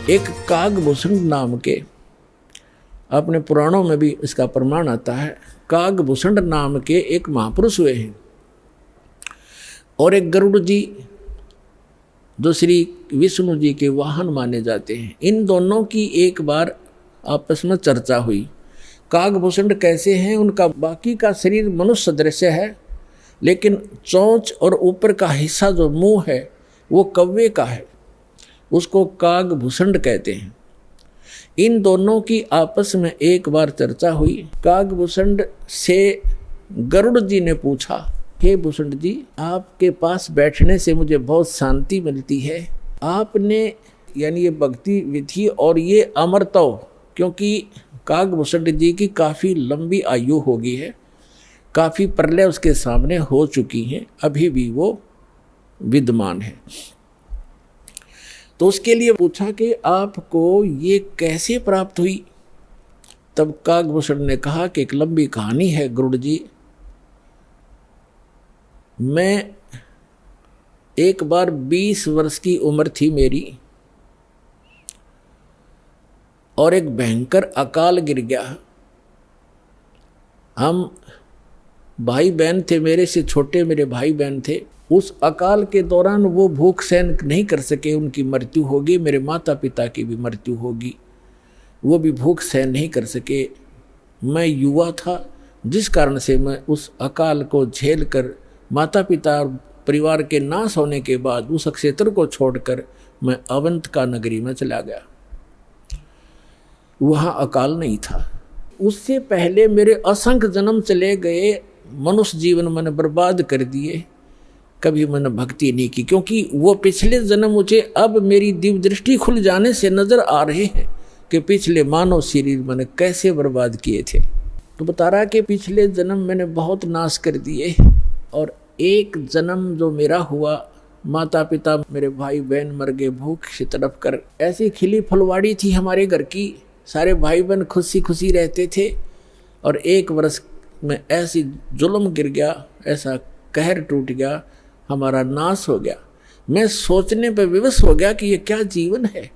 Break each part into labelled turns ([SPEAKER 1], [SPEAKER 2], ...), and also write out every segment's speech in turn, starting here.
[SPEAKER 1] एक कागभूषण नाम के, अपने पुराणों में भी इसका प्रमाण आता है, कागभूषण नाम के एक महापुरुष हुए हैं और एक गरुड़ जी जो श्री विष्णु जी के वाहन माने जाते हैं। इन दोनों की एक बार आपस में चर्चा हुई। कागभूषण कैसे हैं, उनका बाकी का शरीर मनुष्य सदृश है, लेकिन चोंच और ऊपर का हिस्सा जो मुंह है वो कौवे का है, उसको कागभूषण कहते हैं। इन दोनों की आपस में एक बार चर्चा हुई। कागभूषण से गरुड़ जी ने पूछा, हे भूषण जी, आपके पास बैठने से मुझे बहुत शांति मिलती है। आपने यानी ये भक्ति विधि और ये अमरत्व, क्योंकि कागभूषण जी की काफ़ी लंबी आयु हो गई है, काफ़ी प्रलय उसके सामने हो चुकी हैं, अभी भी वो विद्यमान है। तो उसके लिए पूछा कि आपको ये कैसे प्राप्त हुई। तब कागभूषण ने कहा कि एक लंबी कहानी है गरुड़ जी। मैं एक बार 20 वर्ष की उम्र थी मेरी, और एक भयंकर अकाल गिर गया। हम भाई बहन थे, मेरे से छोटे मेरे भाई बहन थे। उस अकाल के दौरान वो भूख सहन नहीं कर सके, उनकी मृत्यु होगी। मेरे माता पिता की भी मृत्यु होगी, वो भी भूख सहन नहीं कर सके। मैं युवा था, जिस कारण से मैं उस अकाल को झेल कर माता पिता और परिवार के नाश होने के बाद उस क्षेत्र को छोड़कर मैं अवंतिका नगरी में चला गया। वहाँ अकाल नहीं था। उससे पहले मेरे असंख्य जन्म चले गए, मनुष्य जीवन मैंने बर्बाद कर दिए, कभी मैंने भक्ति नहीं की, क्योंकि वो पिछले जन्म मुझे अब मेरी दिव्य दृष्टि खुल जाने से नजर आ रहे हैं कि पिछले मानव शरीर मैंने कैसे बर्बाद किए थे। तो बता रहा कि पिछले जन्म मैंने बहुत नाश कर दिए, और एक जन्म जो मेरा हुआ, माता पिता मेरे भाई बहन मर गए भूख से तड़प कर। ऐसी खिली फुलवाड़ी थी हमारे घर की, सारे भाई बहन खुशी खुशी रहते थे, और एक वर्ष में ऐसी जुल्म गिर गया, ऐसा कहर टूट गया, हमारा नाश हो गया। मैं सोचने पर विवश हो गया कि ये क्या जीवन है।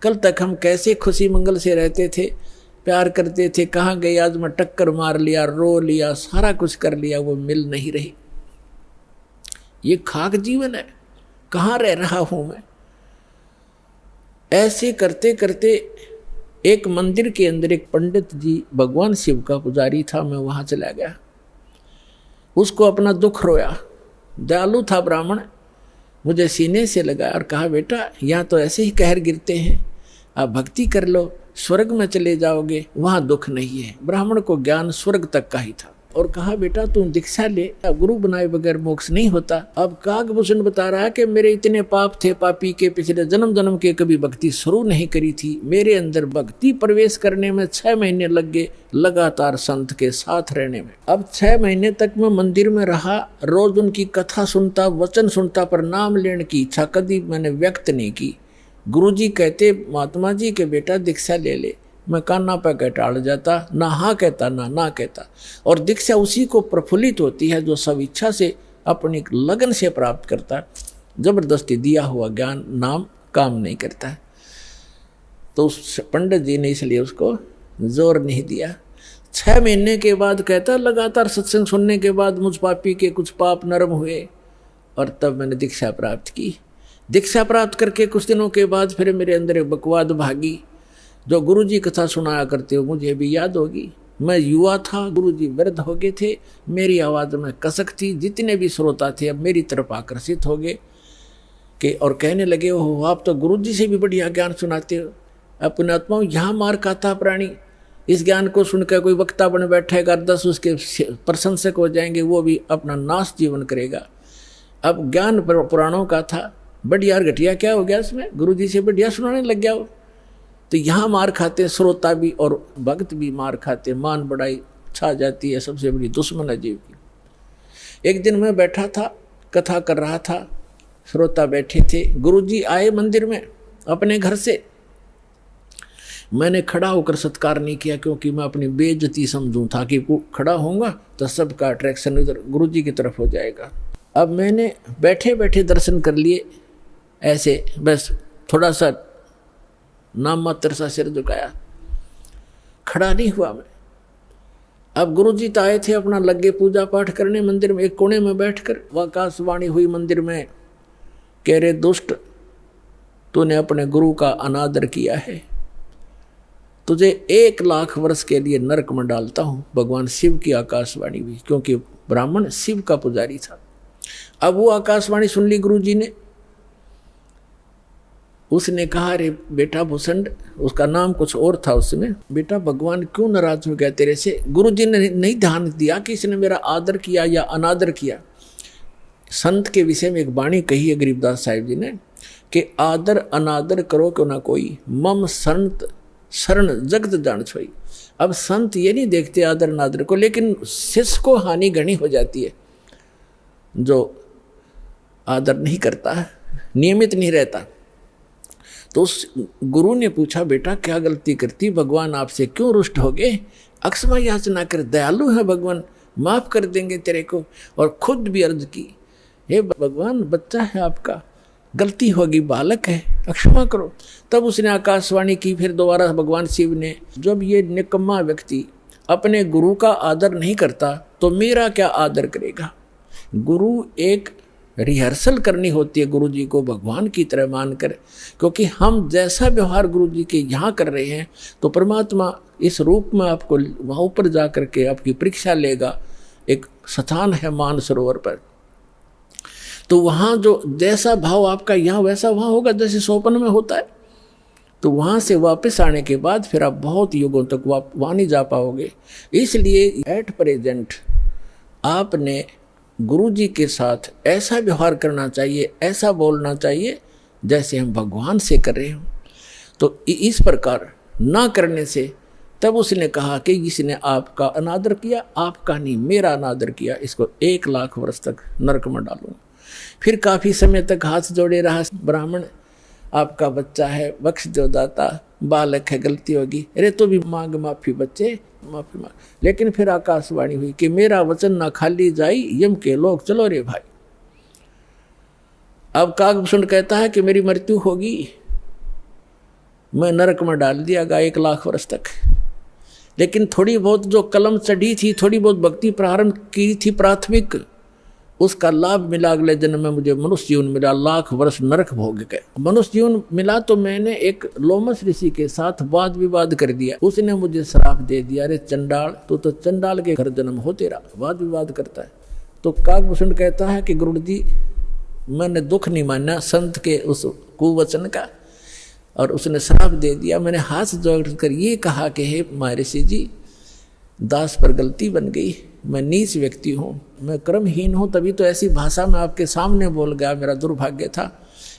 [SPEAKER 1] कल तक हम कैसे खुशी मंगल से रहते थे, प्यार करते थे, कहाँ गए आज मैं टक्कर मार लिया, रो लिया, सारा कुछ कर लिया, वो मिल नहीं रही। ये खाक जीवन है, कहाँ रह रहा हूँ मैं। ऐसे करते करते एक मंदिर के अंदर एक पंडित जी भगवान शिव का पुजारी था, मैं वहाँ चला गया, उसको अपना दुख रोया। दयालु था ब्राह्मण, मुझे सीने से लगा और कहा, बेटा यहाँ तो ऐसे ही कहर गिरते हैं, आप भक्ति कर लो, स्वर्ग में चले जाओगे, वहाँ दुख नहीं है। ब्राह्मण को ज्ञान स्वर्ग तक का ही था, और कहा, बेटा तुम दीक्षा ले, गुरु बनाए बगैर मोक्ष नहीं होता। अब कागभूषण बता रहा है कि मेरे इतने पाप थे, पापी के पिछले जन्म जन्म के कभी भक्ति शुरू नहीं करी थी। मेरे अंदर भक्ति प्रवेश करने में 6 महीने लग गए, लगातार संत के साथ रहने में। अब 6 महीने तक मैं मंदिर में रहा, रोज उनकी कथा सुनता, वचन सुनता, पर नाम लेने की इच्छा कभी मैंने व्यक्त नहीं की। गुरुजी कहते, महात्मा जी के बेटा दीक्षा ले ले। मैं कान्ना पे कह टाल जाता, ना हाँ कहता ना ना कहता। और दीक्षा उसी को प्रफुल्लित होती है जो सब इच्छा से अपनी लगन से प्राप्त करता है। जबरदस्ती दिया हुआ ज्ञान नाम काम नहीं करता है। तो उस पंडित जी ने इसलिए उसको जोर नहीं दिया। 6 महीने के बाद कहता, लगातार सत्संग सुनने के बाद मुझ पापी के कुछ पाप नरम हुए, और तब मैंने दीक्षा प्राप्त की। दीक्षा प्राप्त करके कुछ दिनों के बाद फिर मेरे अंदर एक बकवाद भागी। जो गुरुजी कथा सुनाया करते हो मुझे भी याद होगी। मैं युवा था, गुरुजी वृद्ध हो गए थे, मेरी आवाज़ में कसक थी। जितने भी श्रोता थे अब मेरी तरफ आकर्षित हो गए कि और कहने लगे, हो आप तो गुरुजी से भी बढ़िया ज्ञान सुनाते हो। अपने आत्माओं यहाँ मार खाता प्राणी, इस ज्ञान को सुनकर कोई वक्ता बन बैठेगा, 10 उसके प्रशंसक हो जाएंगे, वो भी अपना नाश जीवन करेगा। अब ज्ञान पुराणों का था, बढ़िया घटिया क्या हो गया इसमें, गुरुजी से बढ़िया सुनाने लग गया वो। तो यहाँ मार खाते श्रोता भी और भक्त भी मार खाते, मान बढ़ाई छा जाती है, सबसे बड़ी दुश्मन है जीव की। एक दिन मैं बैठा था, कथा कर रहा था, श्रोता बैठे थे। गुरुजी आए मंदिर में अपने घर से, मैंने खड़ा होकर सत्कार नहीं किया क्योंकि मैं अपनी बेइज्जती समझूं था कि खड़ा होऊंगा तो सबका अट्रैक्शन उधर गुरु जी की तरफ हो जाएगा। अब मैंने बैठे बैठे दर्शन कर लिए, ऐसे बस थोड़ा सा नाम मात्र सा सिर झुकाया, खड़ा नहीं हुआ मैं। अब गुरु जी तो आए थे अपना लगे पूजा पाठ करने मंदिर में, एक कोने में बैठकर आकाशवाणी हुई मंदिर में, कह रहे दुष्ट तूने अपने गुरु का अनादर किया है, तुझे 1 लाख वर्ष के लिए नरक में डालता हूं। भगवान शिव की आकाशवाणी हुई, क्योंकि ब्राह्मण शिव का पुजारी था। अब वो आकाशवाणी सुन ली गुरु जी ने। उसने कहा अरे बेटा भूषण, उसका नाम कुछ और था उसमें, बेटा भगवान क्यों नाराज हो गया तेरे से। गुरु जी ने नहीं ध्यान दिया कि इसने मेरा आदर किया या अनादर किया। संत के विषय में एक वाणी कही है गरीबदास साहिब जी ने कि आदर अनादर करो क्यों ना कोई, मम संत शरण जगत जान छोई। अब संत ये नहीं देखते आदर अनादर को, लेकिन शिष्य को हानि घनी हो जाती है जो आदर नहीं करता, नियमित नहीं रहता। तो उस गुरु ने पूछा बेटा क्या गलती करती, भगवान आपसे क्यों रुष्ट हो गए। अक्षमा याचना कर, दयालु है भगवान, माफ कर देंगे तेरे को। और खुद भी अर्ज की, हे भगवान बच्चा है आपका, गलती होगी, बालक है, अक्षमा करो। तब उसने आकाशवाणी की। फिर दोबारा भगवान शिव ने, जब ये निकम्मा व्यक्ति अपने गुरु का आदर नहीं करता तो मेरा क्या आदर करेगा। गुरु एक रिहर्सल करनी होती है गुरु जी को भगवान की तरह मानकर, क्योंकि हम जैसा व्यवहार गुरु जी के यहाँ कर रहे हैं तो परमात्मा इस रूप में आपको वहाँ ऊपर जा कर के आपकी परीक्षा लेगा। एक स्थान है मानसरोवर पर, तो वहाँ जो जैसा भाव आपका यहाँ वैसा वहाँ होगा जैसे सोपन में होता है। तो वहाँ से वापस आने के बाद फिर आप बहुत युगों तक वहाँ नहीं जा पाओगे। इसलिए एट प्रेजेंट आपने गुरु जी के साथ ऐसा व्यवहार करना चाहिए, ऐसा बोलना चाहिए जैसे हम भगवान से कर रहे हों। तो इस प्रकार ना करने से तब उसने कहा कि इसने आपका अनादर किया, आपका नहीं मेरा अनादर किया, इसको 1 लाख वर्ष तक नरक में डालूंगा। फिर काफ़ी समय तक हाथ जोड़े रहा ब्राह्मण, आपका बच्चा है, बख्श दो दाता, बालक है, गलती होगी, अरे तो भी मांग माफी बच्चे, माफी मांग। लेकिन फिर आकाशवाणी हुई कि मेरा वचन ना खाली जाई, यम के लोग चलो रे भाई। अब कागभूषण कहता है कि मेरी मृत्यु होगी, मैं नरक में डाल दिया गया 1 लाख वर्ष तक। लेकिन थोड़ी बहुत जो कलम चढ़ी थी, थोड़ी बहुत भक्ति प्रारंभ की थी प्राथमिक, उसका लाभ मिला। अगले जन्म में मुझे मनुष्य जीवन मिला, 1 लाख वर्ष नरक भोग गए। मनुष्य जीवन मिला तो मैंने एक लोमस ऋषि के साथ वाद विवाद कर दिया। उसने मुझे श्राप दे दिया, अरे चंडाल तू तो चंडाल के घर जन्म हो, तेरा वाद विवाद करता है। तो कागभूषण कहता है कि गुरु जी मैंने दुख नहीं माना संत के उस कुवचन का, और उसने श्राप दे दिया। मैंने हाथ जोड़कर ये कहा कि हे महर्षि जी, दास पर गलती बन गई, मैं नीच व्यक्ति हूँ, मैं कर्महीन हूँ, तभी तो ऐसी भाषा में आपके सामने बोल गया, मेरा दुर्भाग्य था।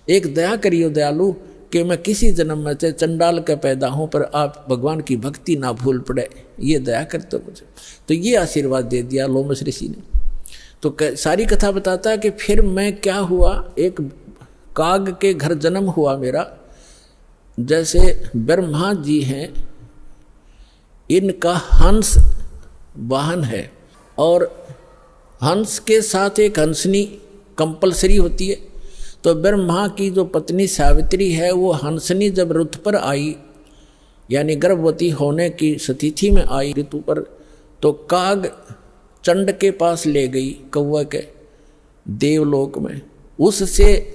[SPEAKER 1] एक दया करियो दयालु कि मैं किसी जन्म में चाहे चंडाल का पैदा हूँ पर आप भगवान की भक्ति ना भूल पड़े, ये दया करते मुझे। तो ये आशीर्वाद दे दिया लोमस ऋषि ने। तो सारी कथा बताता है कि फिर मैं क्या हुआ, एक काग के घर जन्म हुआ मेरा। जैसे ब्रह्मा जी हैं, इनका हंस वाहन है, और हंस के साथ एक हंसनी कंपलसरी होती है। तो ब्रह्मा की जो पत्नी सावित्री है, वो हंसनी जब ऋत पर आई, यानी गर्भवती होने की स्थिति में आई ऋतु पर, तो काग चंड के पास ले गई, कौवा के देवलोक में। उससे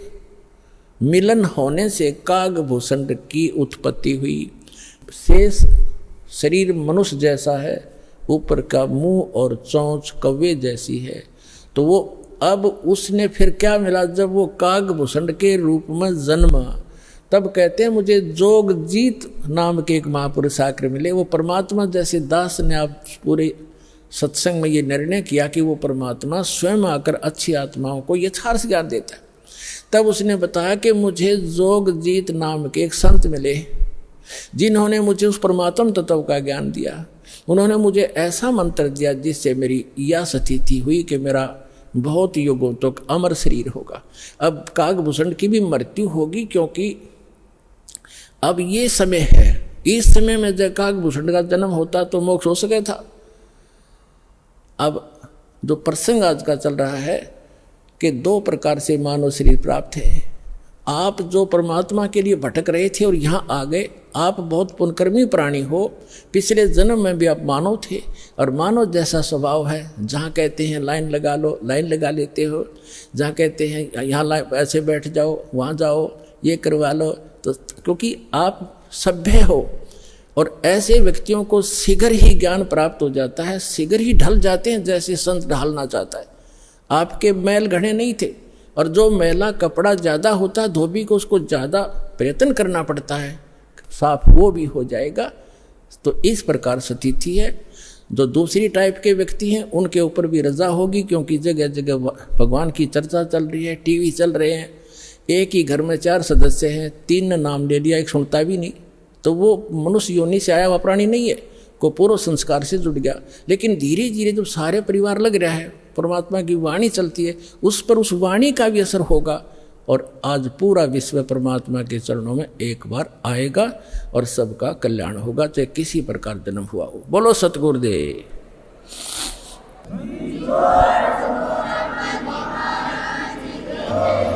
[SPEAKER 1] मिलन होने से कागभूषण की उत्पत्ति हुई। शेष शरीर मनुष्य जैसा है, ऊपर का मुंह और चोंच कौवे जैसी है। तो वो अब उसने फिर क्या मिला, जब वो कागभूषण के रूप में जन्मा, तब कहते हैं मुझे जोगजीत नाम के एक महापुरुष आकर मिले। वो परमात्मा जैसे दास ने आप पूरे सत्संग में ये निर्णय किया कि वो परमात्मा स्वयं आकर अच्छी आत्माओं को यथार्थ ज्ञान देता है। तब उसने बताया कि मुझे जोगजीत नाम के एक संत मिले, जिन्होंने मुझे उस परमात्म तत्व का ज्ञान दिया। उन्होंने मुझे ऐसा मंत्र दिया जिससे मेरी यह स्थिति हुई कि मेरा बहुत युगों तक अमर शरीर होगा। अब कागभूषण की भी मृत्यु होगी, क्योंकि अब ये समय है इस समय में जब काकभूषण का जन्म होता तो मोक्ष हो सके था। अब जो प्रसंग आज का चल रहा है कि दो प्रकार से मानव शरीर प्राप्त है। आप जो परमात्मा के लिए भटक रहे थे और यहाँ आ गए, आप बहुत पुण्यकर्मी प्राणी हो, पिछले जन्म में भी आप मानव थे और मानव जैसा स्वभाव है। जहाँ कहते हैं लाइन लगा लो, लाइन लगा लेते हो, जहाँ कहते हैं यहाँ ऐसे बैठ जाओ, वहाँ जाओ, ये करवा लो, तो क्योंकि आप सभ्य हो और ऐसे व्यक्तियों को शीघ्र ही ज्ञान प्राप्त हो जाता है, शीघ्र ही ढल जाते हैं जैसे संत ढालना चाहता है। आपके मैल घड़े नहीं थे और जो मैला कपड़ा ज़्यादा होता है धोबी को उसको ज़्यादा प्रयत्न करना पड़ता है, साफ वो भी हो जाएगा। तो इस प्रकार स्थिति है। जो दूसरी टाइप के व्यक्ति हैं उनके ऊपर भी रजा होगी, क्योंकि जगह जगह भगवान की चर्चा चल रही है, टीवी चल रहे हैं, एक ही घर में 4 सदस्य हैं, 3 ने नाम ले लिया, एक सुनता भी नहीं, तो वो मनुष्य योनि से आया हुआ प्राणी नहीं है, को पूर्व संस्कार से जुड़ गया। लेकिन धीरे धीरे जब सारे परिवार लग रहा है, परमात्मा की वाणी चलती है, उस पर उस वाणी का भी असर होगा और आज पूरा विश्व परमात्मा के चरणों में एक बार आएगा और सबका कल्याण होगा, चाहे किसी प्रकार जन्म हुआ हो। बोलो सतगुरुदेव।
[SPEAKER 2] हाँ।